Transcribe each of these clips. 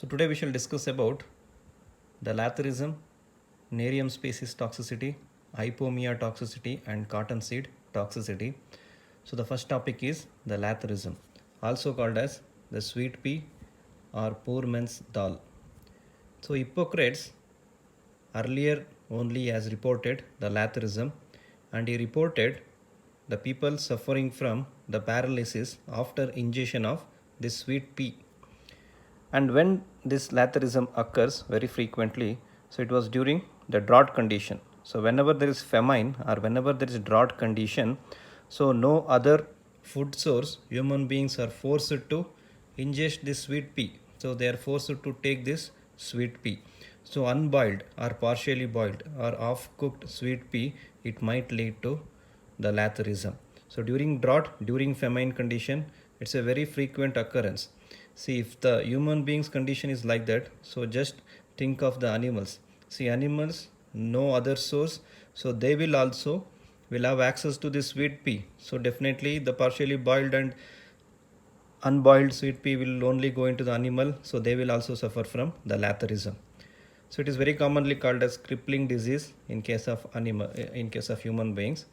So today we shall discuss about the Lathyrusm, Nerium species toxicity, Hypomia toxicity and cottonseed toxicity. So the first topic is the Lathyrusm, also called as the sweet pea or poor man's dal. So Hippocrates earlier only has reported the Lathyrusm, and he reported the people suffering from the paralysis after ingestion of this sweet pea. And when this Lathyrusm occurs very frequently, so it was during the drought condition. So whenever there is famine or whenever there is drought condition, so no other food source, human beings are forced to ingest this sweet pea. So they are forced to take this sweet pea. So unboiled or partially boiled or half cooked sweet pea, it might lead to the Lathyrusm. So during drought, during famine condition, it's a very frequent occurrence. See, if the human being's condition is like that, so just think of the animals. See, animals, no other source, so they will also will have access to this sweet pea. So definitely the partially boiled and unboiled sweet pea will only go into the animal, so they will also suffer from the Lathyrusm. So it is very commonly called as crippling disease in case of human beings.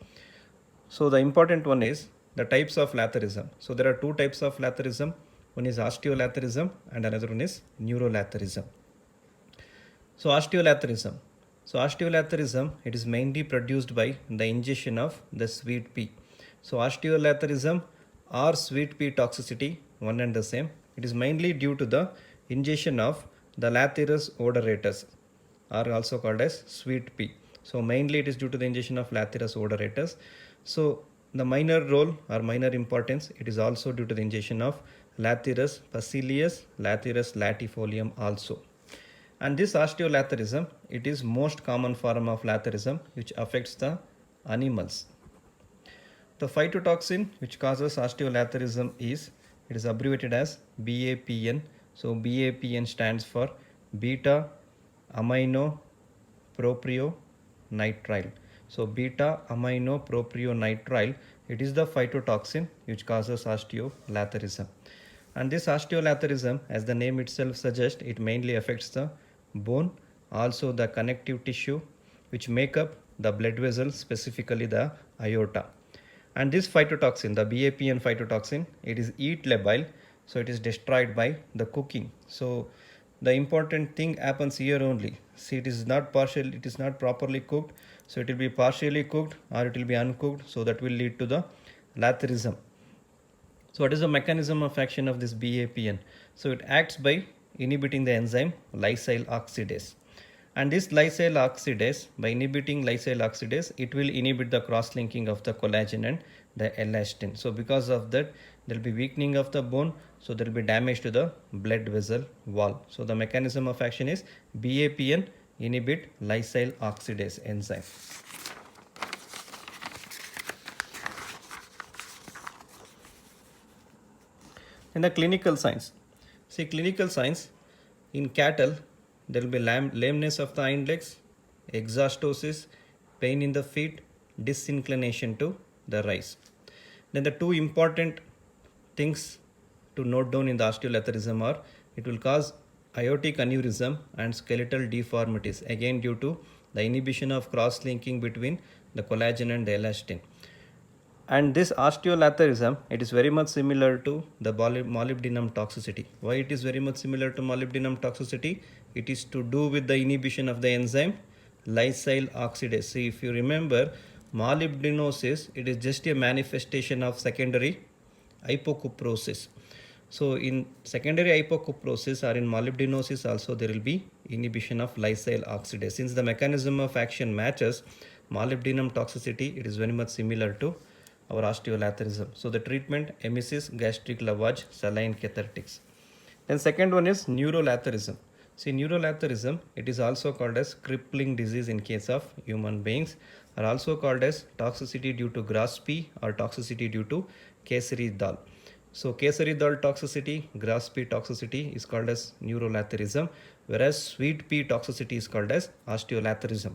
So the important one is the types of Lathyrusm. So there are two types of Lathyrusm. One is osteolathyrusm and another one is neurolathyrusm. So osteolathyrusm. So osteolathyrusm, it is mainly produced by the ingestion of the sweet pea. So osteolathyrusm or sweet pea toxicity, one and the same. It is mainly due to the ingestion of the Lathyrus odoratus, or also called as sweet pea. So mainly it is due to the ingestion of Lathyrus odoratus. So the minor role or minor importance, it is also due to the ingestion of Lathyrus pusillus, Lathyrus latifolium also. And this osteolathyrusm, it is most common form of Lathyrusm which affects the animals. The phytotoxin which causes osteolathyrusm is, it is abbreviated as BAPN. So BAPN stands for beta amino propionitrile. So beta amino propionitrile, it is the phytotoxin which causes osteolathyrusm. And this osteolathyrusm, as the name itself suggests, it mainly affects the bone, also the connective tissue which make up the blood vessels, specifically the aorta. And this phytotoxin, the BAPN phytotoxin, it is eat labile, so it is destroyed by the cooking. So the important thing happens here only. See, it is not partial, it is not properly cooked, so it will be partially cooked or it will be uncooked, so that will lead to the Lathyrusm. So what is the mechanism of action of this BAPN? So it acts by inhibiting the enzyme lysyl oxidase. And this lysyl oxidase, by inhibiting lysyl oxidase, it will inhibit the cross-linking of the collagen and the elastin. So because of that, there will be weakening of the bone, so there will be damage to the blood vessel wall. So the mechanism of action is BAPN inhibit lysyl oxidase enzyme. In the clinical signs, see, clinical signs in cattle, there will be lameness of the hind legs, exhaustosis, pain in the feet, disinclination to the rise. Then the two important things to note down in the osteolathyrusm are, it will cause aortic aneurysm and skeletal deformities, again due to the inhibition of cross-linking between the collagen and the elastin. And this osteolathyrusm, it is very much similar to the molybdenum toxicity. Why it is very much similar to molybdenum toxicity? It is to do with the inhibition of the enzyme lysyl oxidase. See, if you remember, molybdenosis, it is just a manifestation of secondary hypocuprosis. So in secondary hypocuprosis or in molybdenosis also, there will be inhibition of lysyl oxidase. Since the mechanism of action matches molybdenum toxicity, it is very much similar to our osteolathyrusm. So the treatment, emesis, gastric lavage, saline cathartics. Then second one is neurolathyrusm. See, neurolathyrusm, it is also called as crippling disease in case of human beings, are also called as toxicity due to grass pea or toxicity due to kesari dal. So kesari dal toxicity, grass pea toxicity is called as neurolathyrusm, whereas sweet pea toxicity is called as osteolathyrusm.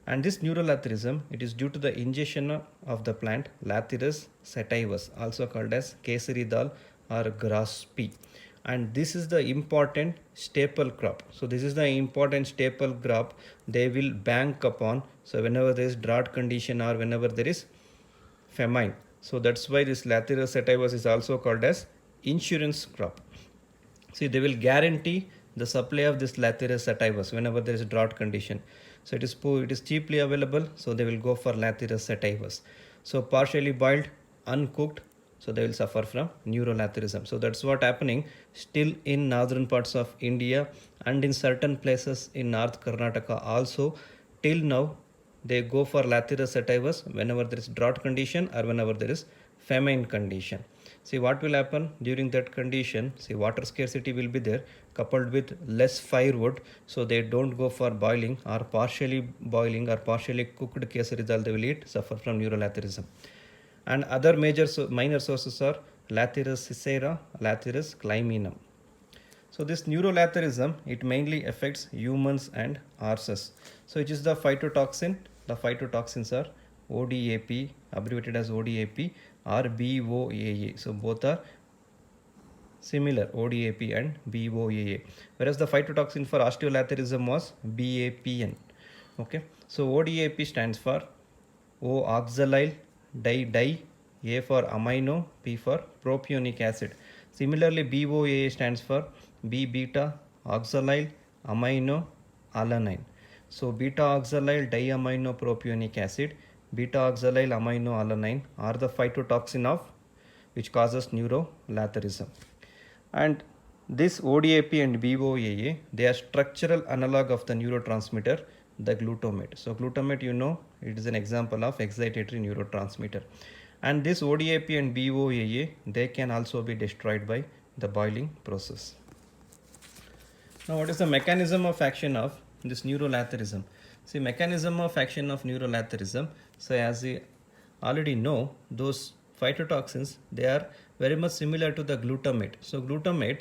And this neurolathyrusm, it is due to the ingestion of the plant Lathyrus sativus, also called as kesari dal or grass pea. and this is the important staple crop. So this is the important staple crop they will bank upon. So whenever there is drought condition or whenever there is famine. So that's why this Lathyrus sativus is also called as insurance crop. See, they will guarantee the supply of this Lathyrus sativus whenever there is a drought condition. So it is cheaply available, so they will go for Lathyrus sativus. So partially boiled, uncooked, so they will suffer from neurolathyrism. So that's what happening still in northern parts of India and in certain places in North Karnataka also. Till now, they go for Lathyrus sativus whenever there is drought condition or whenever there is famine condition. See what will happen during that condition. See, water scarcity will be there coupled with less firewood, so they don't go for boiling or partially boiling or partially cooked kesari dal they will eat, suffer from neurolathyrism. And other minor sources are Lathyrus caesarea, Lathyrus climinum. So this neurolathyrism, it mainly affects humans and horses. So it is the phytotoxin. The phytotoxins are ODAP, abbreviated as ODAP, or BOAA. So both are similar, ODAP and BOAA. Whereas the phytotoxin for osteolathyrism was BAPN. Okay. So ODAP stands for O-oxalyl di, A for amino, P for propionic acid. Similarly, BOAA stands for B-beta oxalyl amino alanine. So beta oxalyl diamino propionic acid, beta oxalyl amino alanine are the phytotoxin of which causes neurolathyrism. And this ODAP and BOAA, they are structural analog of the neurotransmitter, the glutamate. So glutamate, you know, it is an example of excitatory neurotransmitter. And this ODAP and BOAA, they can also be destroyed by the boiling process. Now, what is the mechanism of action of this neurolathyrism? See, mechanism of action of neurolathyrism. So, as we already know, those phytotoxins, they are very much similar to the glutamate. So, glutamate,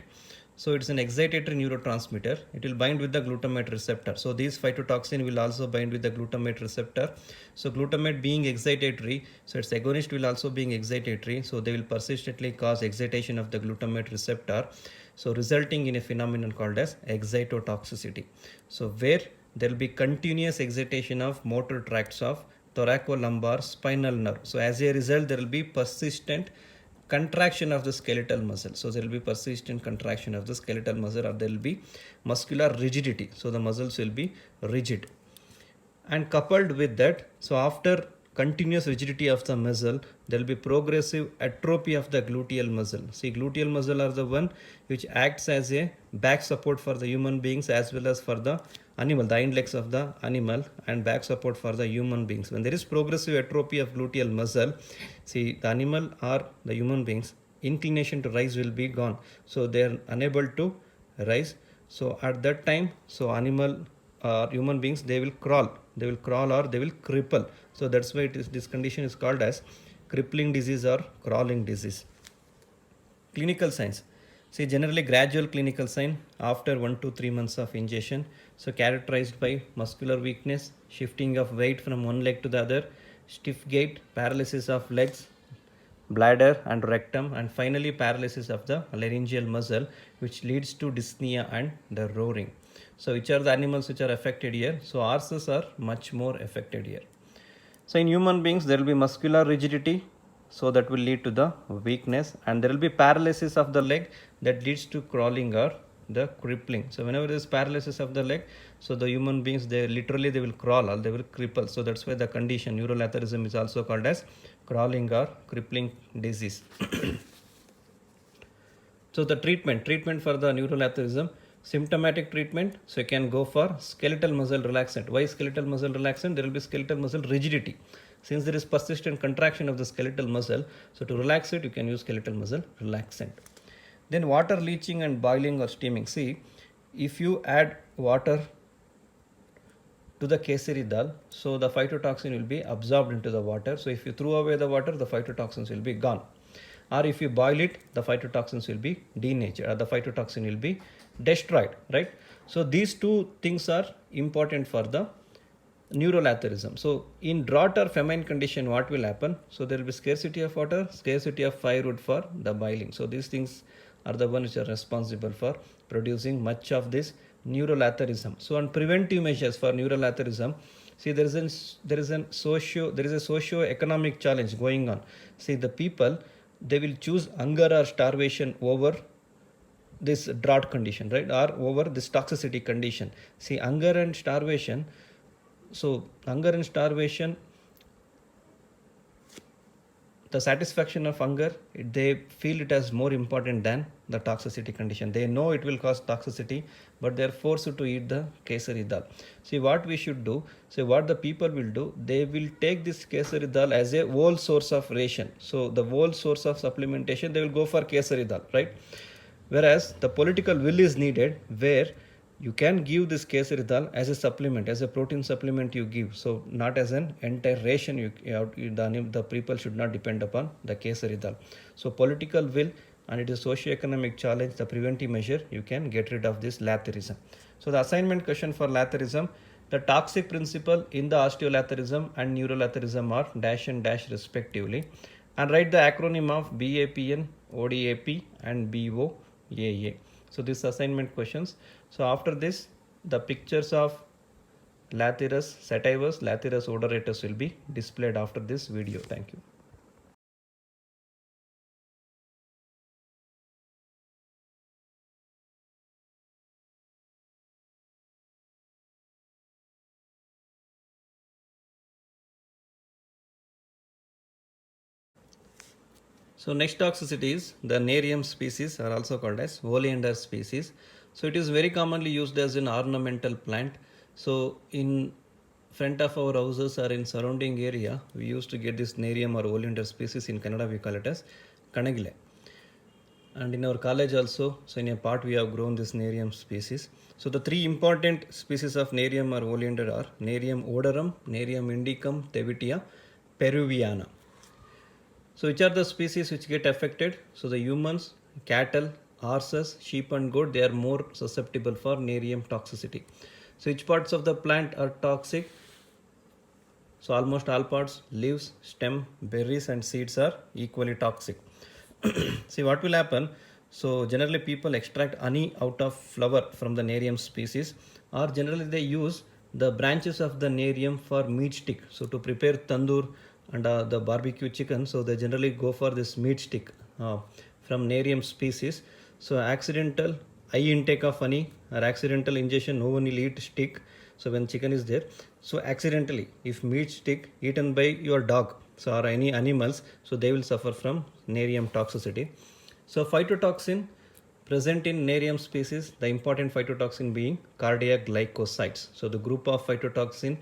so it's an excitatory neurotransmitter. It will bind with the glutamate receptor. So, these phytotoxin will also bind with the glutamate receptor. So, glutamate being excitatory, so its agonist will also being excitatory. So, they will persistently cause excitation of the glutamate receptor. So, resulting in a phenomenon called as excitotoxicity. So, where there will be continuous excitation of motor tracts of thoracolumbar spinal nerve. So, as a result, there will be persistent contraction of the skeletal muscle. So, there will be persistent contraction of the skeletal muscle, or there will be muscular rigidity. So, the muscles will be rigid. And coupled with that, so after continuous rigidity of the muscle, there will be progressive atrophy of the gluteal muscle. See, gluteal muscle are the one which acts as a back support for the human beings as well as for the animal, the hind legs of the animal, and back support for the human beings. When there is progressive atrophy of gluteal muscle, see, the animal or the human beings, inclination to rise will be gone. So they are unable to rise. So at that time, so animal or human beings, they will crawl or they will cripple. So that's why this condition is called as crippling disease or crawling disease. Clinical signs. See, generally gradual clinical sign after 1 to 3 months of ingestion. So characterized by muscular weakness, shifting of weight from one leg to the other, stiff gait, paralysis of legs, bladder and rectum, and finally paralysis of the laryngeal muscle, which leads to dyspnea and the roaring. So which are the animals which are affected here? So horses are much more affected here. So in human beings, there will be muscular rigidity, so that will lead to the weakness, and there will be paralysis of the leg that leads to crawling or the crippling. So whenever there is paralysis of the leg, so the human beings, they will crawl or they will cripple. So that's why the condition neurolathyrism is also called as crawling or crippling disease. So the treatment for the neurolathyrism, symptomatic treatment, so you can go for skeletal muscle relaxant. Why skeletal muscle relaxant? There will be skeletal muscle rigidity. Since there is persistent contraction of the skeletal muscle, so to relax it, you can use skeletal muscle relaxant. Then water leaching and boiling or steaming. See, if you add water to the kesari dal, so the phytotoxin will be absorbed into the water. So if you throw away the water, the phytotoxins will be gone. Or if you boil it, the phytotoxins will be denatured, or the phytotoxin will be destroyed, right? So these two things are important for the neurolathyrism. So in drought or famine condition, what will happen? So there will be scarcity of water, scarcity of firewood for the boiling. So these things are the ones which are responsible for producing much of this neurolatherism. So on preventive measures for neurolatherism, see there is a socio-economic challenge going on. See, the people, they will choose hunger or starvation over this drought condition, right, or over this toxicity condition. See, hunger and starvation, the satisfaction of hunger, they feel it as more important than the toxicity condition. They know it will cause toxicity, but they are forced to eat the kesari dal. See, what we should do, so what the people will do, they will take this kesari dal as a whole source of ration. So the whole source of supplementation, they will go for kesari dal, right? Whereas the political will is needed, where you can give this kesari dal as a supplement, as a protein supplement you give. So not as an entire ration. The people should not depend upon the kesari dal. So political will, and it is socio-economic challenge, the preventive measure, you can get rid of this latherism. So the assignment question for latherism, the toxic principle in the osteolatherism and neurolatherism are dash and dash respectively, and write the acronym of BAPN, ODAP and BOAA. So these assignment questions. So after this, the pictures of Lathyrus sativus, Lathyrus odoratus will be displayed after this video. Thank you. So next toxicity is the Nerium species, are also called as oleander species. So it is very commonly used as an ornamental plant. So in front of our houses or in surrounding area, we used to get this Nerium or oleander species. In Kannada we call it as Kanagile. And in our college also, so in a part we have grown this Nerium species. So the three important species of Nerium or oleander are Nerium odorum, Nerium indicum, Tevitia peruviana. So which are the species which get affected? So the humans, cattle, horses, sheep and goat, they are more susceptible for Nerium toxicity. So which parts of the plant are toxic? So almost all parts, leaves, stem, berries and seeds are equally toxic. See what will happen? So generally people extract honey out of flower from the Nerium species, or generally they use the branches of the Nerium for meat stick. So to prepare tandoor and the barbecue chicken, so they generally go for this meat stick from Nerium species. So accidental high intake of honey or accidental ingestion, no one will eat stick. So when chicken is there, so accidentally if meat stick eaten by your dog, so or any animals, so they will suffer from Nerium toxicity. So phytotoxin present in Nerium species, the important phytotoxin being cardiac glycosides. So the group of phytotoxin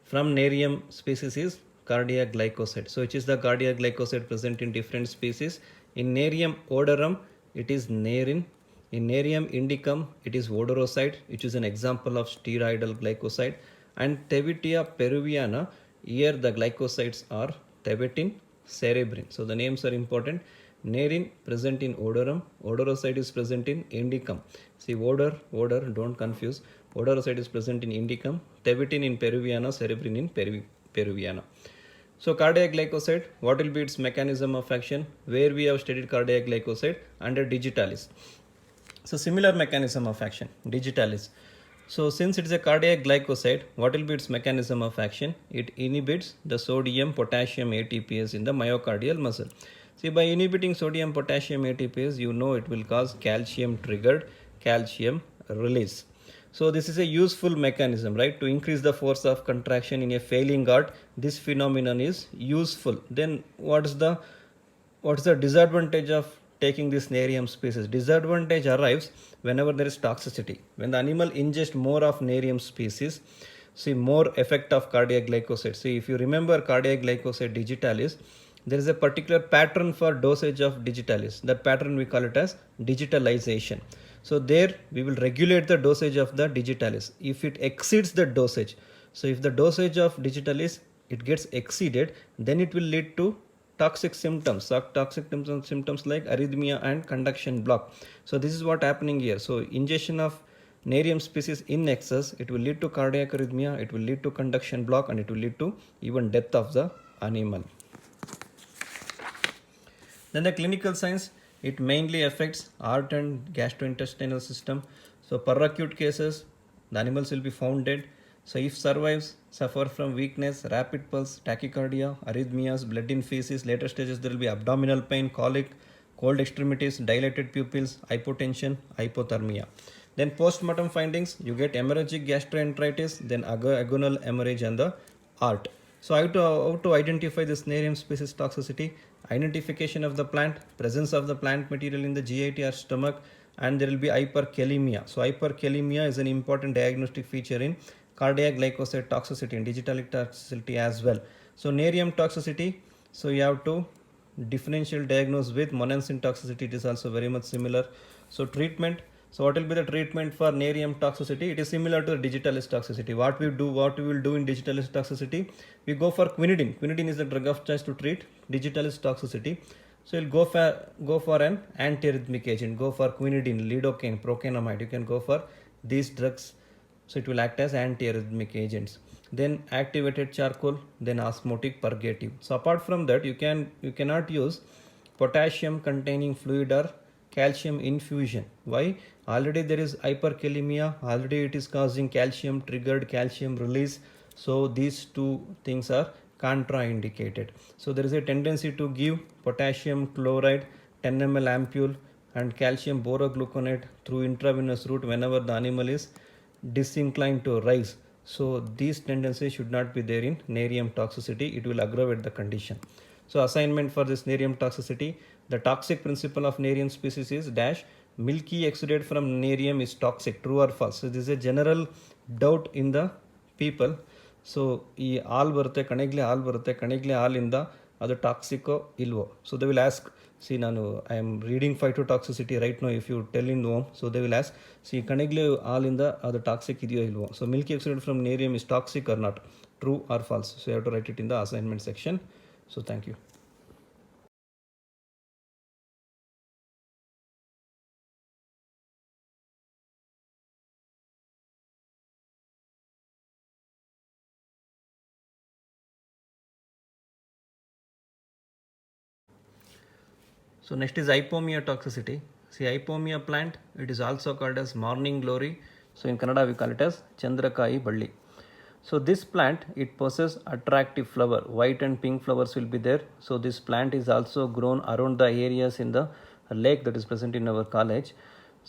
from Nerium species is cardiac glycoside. So which is the cardiac glycoside present in different species? In Nerium odorum, it is nerin. In Nerium indicum, it is odoroside, which is an example of steroidal glycoside. And Tevitia peruviana, here the glycosides are tevetin, cerebrin. So the names are important. Nerin present in odorum, odoroside is present in indicum. See, odor, don't confuse. Odoroside is present in indicum, tevetin in peruviana, cerebrin in peruviana. So cardiac glycoside, what will be its mechanism of action? Where we have studied cardiac glycoside under digitalis. So similar mechanism of action, digitalis. So since it is a cardiac glycoside, what will be its mechanism of action? It inhibits the sodium potassium ATPase in the myocardial muscle. See, by inhibiting sodium potassium ATPase, you know it will cause calcium triggered calcium release. So this is a useful mechanism, right? To increase the force of contraction in a failing heart, this phenomenon is useful. Then what is the disadvantage of taking this Nerium species? Disadvantage arrives whenever there is toxicity. When the animal ingests more of Nerium species, see more effect of cardiac glycoside. See, if you remember cardiac glycoside digitalis, there is a particular pattern for dosage of digitalis. That pattern we call it as digitalization. So there we will regulate the dosage of the digitalis. If it exceeds the dosage, so if the dosage of digitalis it gets exceeded, then it will lead to toxic symptoms like arrhythmia and conduction block. So this is what happening here. So ingestion of Nerium species in excess, it will lead to cardiac arrhythmia, it will lead to conduction block, and it will lead to even death of the animal. Then the clinical signs, It mainly affects heart and gastrointestinal system. So per acute cases, the animals will be found dead. So if survives, suffer from weakness, rapid pulse, tachycardia, arrhythmias, blood in feces. Later stages there will be abdominal pain, colic, cold extremities, dilated pupils, hypotension, hypothermia. Then post-mortem findings, you get hemorrhagic gastroenteritis, then agonal hemorrhage and the heart. So how to identify this Nerium species toxicity? Identification of the plant, presence of the plant material in the GIT or stomach, and there will be hyperkalemia. So hyperkalemia is an important diagnostic feature in cardiac glycosid toxicity and digitalic toxicity as well. So Nerium toxicity, so you have to differential diagnose with monensin toxicity. It is also very much similar. So treatment, so what will be the treatment for Nerium toxicity? It is similar to the digitalis toxicity. What we will do in digitalis toxicity, we go for quinidine. Quinidine is the drug of choice to treat digitalis toxicity. So you'll go for an antiarrhythmic agent, go for quinidine, lidocaine, procainamide. You can go for these drugs, so it will act as antiarrhythmic agents. Then activated charcoal, then osmotic purgative. So apart from that, you cannot use potassium containing fluid or calcium infusion. Why? Already there is hyperkalemia, already it is causing calcium triggered calcium release. So these two things are contraindicated. So there is a tendency to give potassium chloride 10 ml ampule and calcium borogluconate through intravenous route whenever the animal is disinclined to rise. So these tendencies should not be there in Nerium toxicity. It will aggravate the condition. So assignment for this Nerium toxicity, the toxic principle of Nerium species is dash milky exudate from Nerium is toxic, true or false. So this is a general doubt in the people. So ಈ ಹಾಲು ಬರುತ್ತೆ ಕಣೆಗ್ಲೆ ಹಾಲಿಂದ ಅದು ಟಾಕ್ಸಿಕೋ ಇಲ್ವೋ. So they will ask, see ನಾನು I am reading phytotoxicity right no, if you tell in home. So they will ask, see ಕಣೆಗ್ಲೆ ಹಾಲಿಂದ ಅದು ಟಾಕ್ಸಿಕ್ ಇದೆಯೋ ಇಲ್ವೋ. So milky extracted from Nerium is toxic or not, true or false. So you have to write it in the assignment section. So thank you. So next is hypomia toxicity. See, hypomia plant, it is also called as morning glory. So in Kannada we call it as Chandrakai Balli. So this plant, it possesses attractive flower. White and pink flowers will be there. So this plant is also grown around the areas in the lake that is present in our college.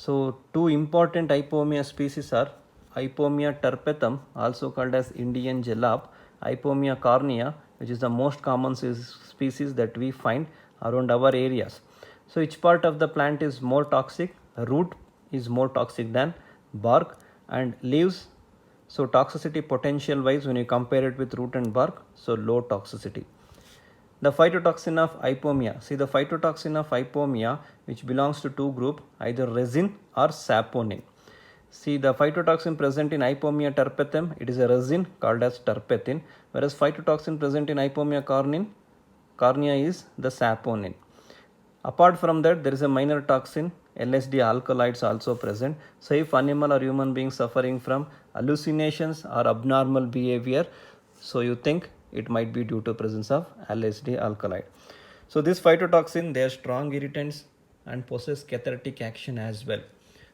So two important hypomia species are Hypomia terpetum, also called as Indian jalap, Hypomia cornea, which is the most common species that we find around our areas. So each part of the plant is more toxic. Root is more toxic than bark, and leaves, so toxicity potential wise when you compare it with root and bark, so low toxicity. The phytotoxin of hypomia, see the phytotoxin of hypomia which belongs to two group, either resin or saponin. See the phytotoxin present in Hypomia terpetum, it is a resin called as terpethin, whereas phytotoxin present in Hypomia cornea is the saponin. Apart from that, there is a minor toxin, LSD alkaloids also present. So if animal or human being suffering from hallucinations or abnormal behavior, so you think it might be due to presence of LSD alkaloid. So this phytotoxin, they are strong irritants and possess cathartic action as well.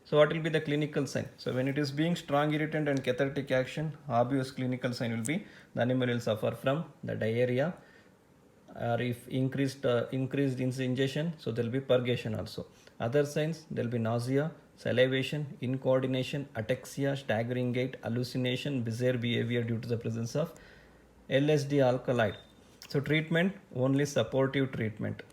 So what will be the clinical sign? So when it is being strong irritant and cathartic action, obvious clinical sign will be the animal will suffer from the diarrhea, or if increased ingestion, so there will be purgation also. Other signs, there will be nausea, salivation, incoordination, ataxia, staggering gait, hallucination, bizarre behavior due to the presence of LSD alkaloid. So treatment, only supportive treatment.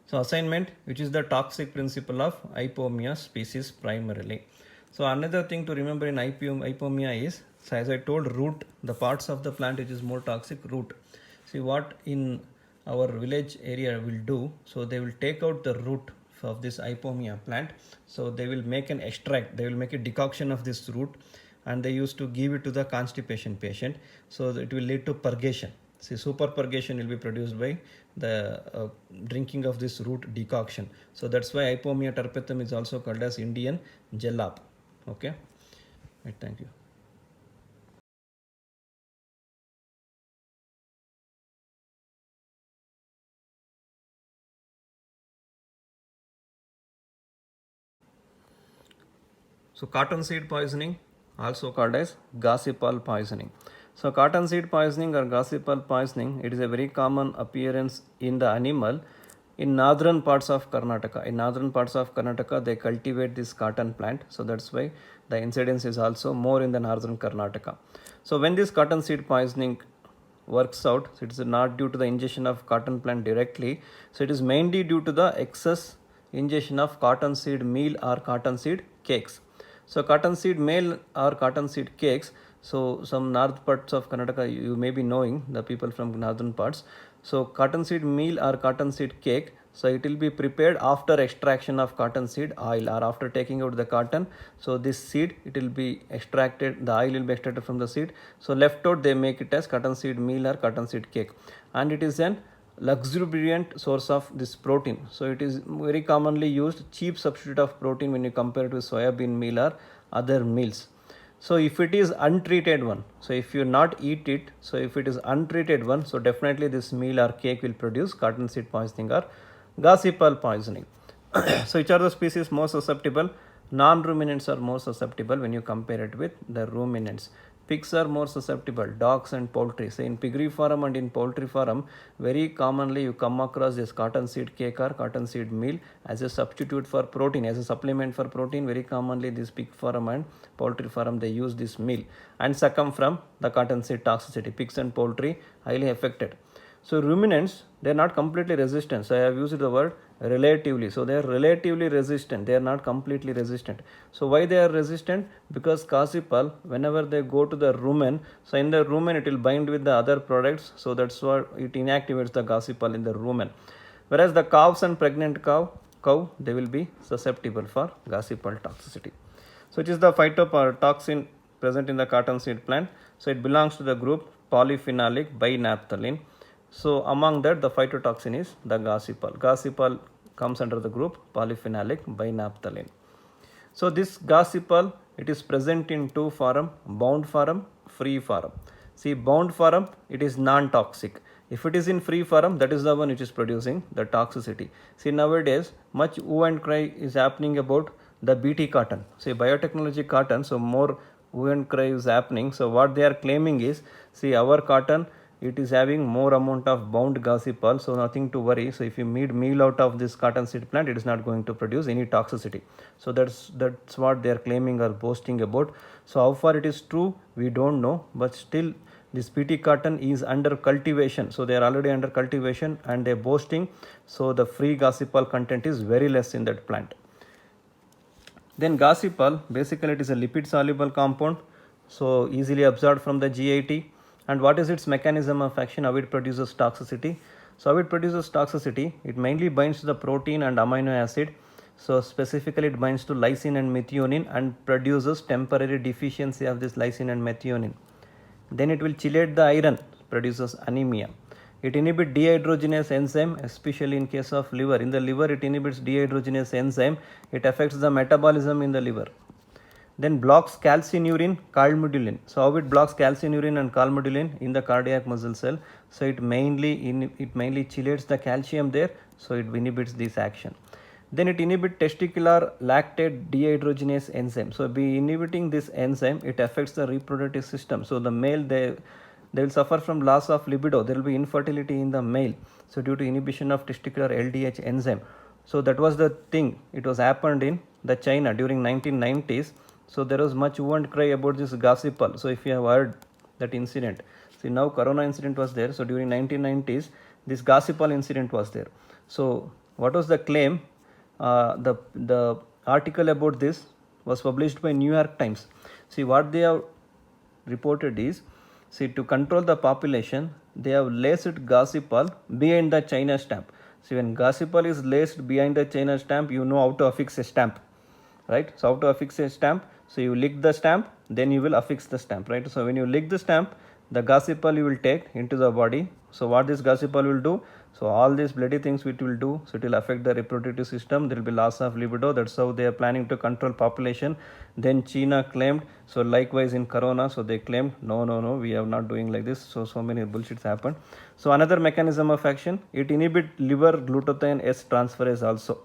So assignment, which is the toxic principle of Hypomia species primarily. So another thing to remember in Hypomia is, so as I told, root, the parts of the plant which is more toxic, root. See what in our village area will do, so they will take out the root of this Hypomia plant. So they will make an extract, they will make a decoction of this root, and they used to give it to the constipation patient. So it will lead to purgation. See, super purgation will be produced by the drinking of this root decoction. So that's why Hypomia terpetum is also called as Indian jalap. Okay, right, thank you. So cottonseed poisoning, also called as gossypal poisoning. So cottonseed poisoning or gossypal poisoning, it is a very common appearance in the animal in northern parts of Karnataka. In northern parts of Karnataka, they cultivate this cotton plant. So that's why the incidence is also more in the northern Karnataka. So when this cottonseed poisoning works out, so it is not due to the ingestion of cotton plant directly. So it is mainly due to the excess ingestion of cottonseed meal or cottonseed cakes. So cottonseed meal or cottonseed cakes. So some north parts of Karnataka, you may be knowing, the people from northern parts. So cottonseed meal or cottonseed cake. So it will be prepared after extraction of cottonseed oil or after taking out the cotton. So this seed, it will be extracted, the oil will be extracted from the seed. So left out they make it as cottonseed meal or cottonseed cake, and it is an luxuriant source of this protein. So it is very commonly used cheap substitute of protein when you compare it with soybean meal or other meals. So if it is untreated one, so if you not eat it, so if it is untreated one, so definitely this meal or cake will produce cottonseed poisoning or gossypal poisoning. So which are the species more susceptible? Non-ruminants are more susceptible when you compare it with the ruminants. Pigs are more susceptible, dogs and poultry. So in piggery farm and in poultry farm, very commonly you come across this cottonseed cake or cottonseed meal as a substitute for protein, as a supplement for protein. Very commonly this pig farm and poultry farm, they use this meal and succumb from the cottonseed toxicity. Pigs and poultry highly affected. So ruminants, they are not completely resistant. So I have used the word relatively. So they are relatively resistant. They are not completely resistant. So why they are resistant? Because gossypal, whenever they go to the rumen, so in the rumen it will bind with the other products. So that's why it inactivates the gossypal in the rumen. Whereas the calves and pregnant cow, they will be susceptible for gossypal toxicity. So it is the phytotoxin present in the cottonseed plant. So it belongs to the group polyphenolic binaphthalene. So among that, the phytotoxin is the gossypal. Gossypal comes under the group polyphenolic binaphthalene. So this gossypal, it is present in two form, bound form, free form. See, bound form, it is non-toxic. If it is in free form, that is the one which is producing the toxicity. See, nowadays much hue and cry is happening about the BT cotton. See, biotechnology cotton, so more hue and cry is happening. So what they are claiming is, see, our cotton, it is having more amount of bound gossypal, so nothing to worry. So if you made meal out of this cottonseed plant, it is not going to produce any toxicity. So that's what they are claiming or boasting about. So how far it is true, we don't know, but still this PT cotton is under cultivation. So they are already under cultivation and they are boasting. So the free gossypal content is very less in that plant. Then gossypal, basically it is a lipid soluble compound, so easily absorbed from the GIT. And what is its mechanism of action, how it produces toxicity? So how it produces toxicity, it mainly binds to the protein and amino acid. So specifically it binds to lysine and methionine and produces temporary deficiency of this lysine and methionine. Then it will chelate the iron, produces anemia. It inhibits dehydrogenase enzyme, especially in case of liver. In the liver, it inhibits dehydrogenase enzyme. It affects the metabolism in the liver. Then blocks calcineurin, calmodulin. So how it blocks calcineurin and calmodulin in the cardiac muscle cell? So it mainly chelates the calcium there. So it inhibits this action. Then it inhibits testicular lactate dehydrogenase enzyme. So by inhibiting this enzyme, it affects the reproductive system. So the male, they will suffer from loss of libido. There will be infertility in the male. So due to inhibition of testicular LDH enzyme. So that was the thing. It was happened in the China during 1990s. So there was much hue and cry about this gossypal. So if you have heard that incident, see now corona incident was there. So during 1990s, this gossypal incident was there. So what was the claim? The article about this was published by New York Times. See what they have reported is, see, to control the population, they have laced gossypal behind the China stamp. See, when gossypal is laced behind the China stamp, you know how to affix a stamp, right? So how to affix a stamp? So you lick the stamp, then you will affix the stamp, right? So when you lick the stamp, the gossypal you will take into the body. So what this gossypal will do? So all these bloody things it will do. So it will affect the reproductive system. There will be loss of libido. That's how they are planning to control population. Then China claimed. So likewise in corona, so they claimed no, we are not doing like this. So many bullshits happened. So another mechanism of action, it inhibit liver glutathione S transferase also.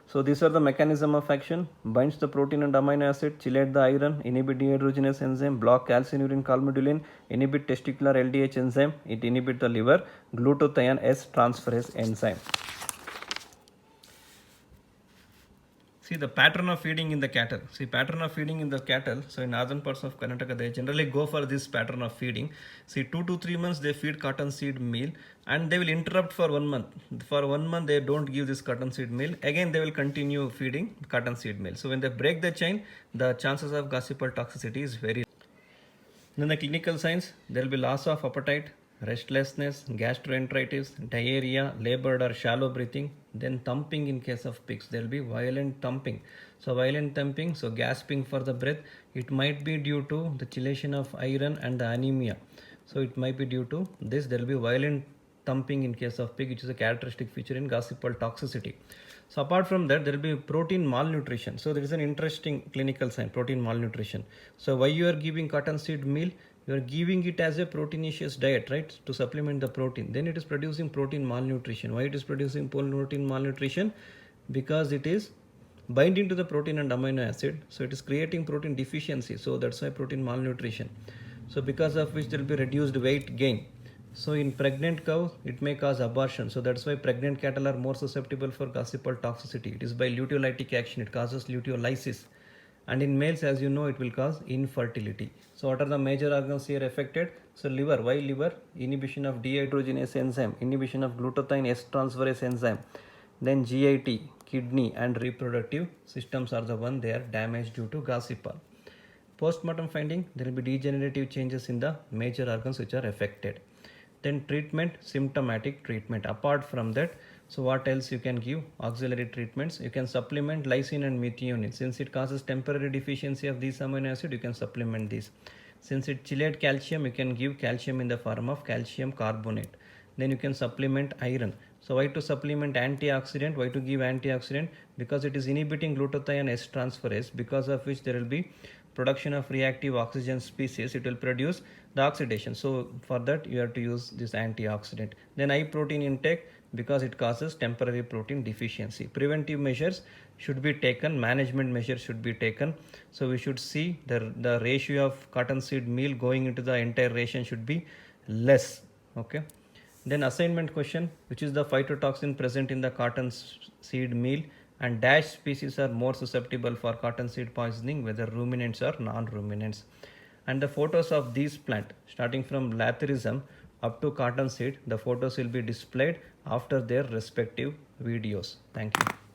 So these are the mechanism of action: binds the protein and amino acid, chelate the iron, inhibit dehydrogenase enzyme, block calcineurin calmodulin, inhibit testicular LDH enzyme, it inhibit the liver, glutathione S transferase enzyme. See the pattern of feeding in the cattle. See pattern of feeding in the cattle. So in northern parts of Karnataka, they generally go for this pattern of feeding. See 2 to 3 months they feed cottonseed meal, and they will interrupt for 1 month. For 1 month they don't give this cottonseed meal. Again they will continue feeding cottonseed meal. So when they break the chain, the chances of Gossypal toxicity is very. Then the clinical signs, there will be loss of appetite, restlessness, gastroenteritis, diarrhea, labored or shallow breathing, then thumping in case of pigs. There will be violent thumping. So violent thumping, so gasping for the breath. It might be due to the chelation of iron and the anemia. So it might be due to this. There will be violent thumping in case of pig, which is a characteristic feature in Gossypal toxicity. So apart from that, there will be protein malnutrition. So there is an interesting clinical sign, protein malnutrition. So why you are giving cottonseed meal? You are giving it as a proteinaceous diet, right? To supplement the protein. Then it is producing protein malnutrition. Why it is producing protein malnutrition? Because it is binding to the protein and amino acid. So it is creating protein deficiency. So that's why protein malnutrition. So because of which there will be reduced weight gain. So in pregnant cow, it may cause abortion. So that's why pregnant cattle are more susceptible for Gossypal toxicity. It is by luteolytic action. It causes luteolysis. And in males, as you know, it will cause infertility. So what are the major organs here affected? So liver. Why liver? Inhibition of dehydrogenase enzyme, inhibition of glutathione S transferase enzyme. Then GIT, kidney and reproductive systems are the one they are damaged due to Gossypal. Postmortem finding, there will be degenerative changes in the major organs which are affected. Then treatment, symptomatic treatment. Apart from that, so what else you can give? Auxiliary treatments. You can supplement lysine and methionine. Since it causes temporary deficiency of these amino acid, you can supplement these. Since it chelate calcium, you can give calcium in the form of calcium carbonate. Then you can supplement iron. So why to supplement antioxidant? Why to give antioxidant? Because it is inhibiting glutathione S transferase, because of which there will be production of reactive oxygen species. It will produce the oxidation. So for that you have to use this antioxidant. Then high protein intake, because it causes temporary protein deficiency. Preventive measures should be taken, management measures should be taken. So we should see the ratio of cottonseed meal going into the entire ration should be less. Okay. Then assignment question, which is the phytotoxin present in the cottonseed meal, and dash species are more susceptible for cottonseed poisoning, whether ruminants or non-ruminants. And the photos of these plant, starting from Lathyrus up to cottonseed, the photos will be displayed after their respective videos. Thank you.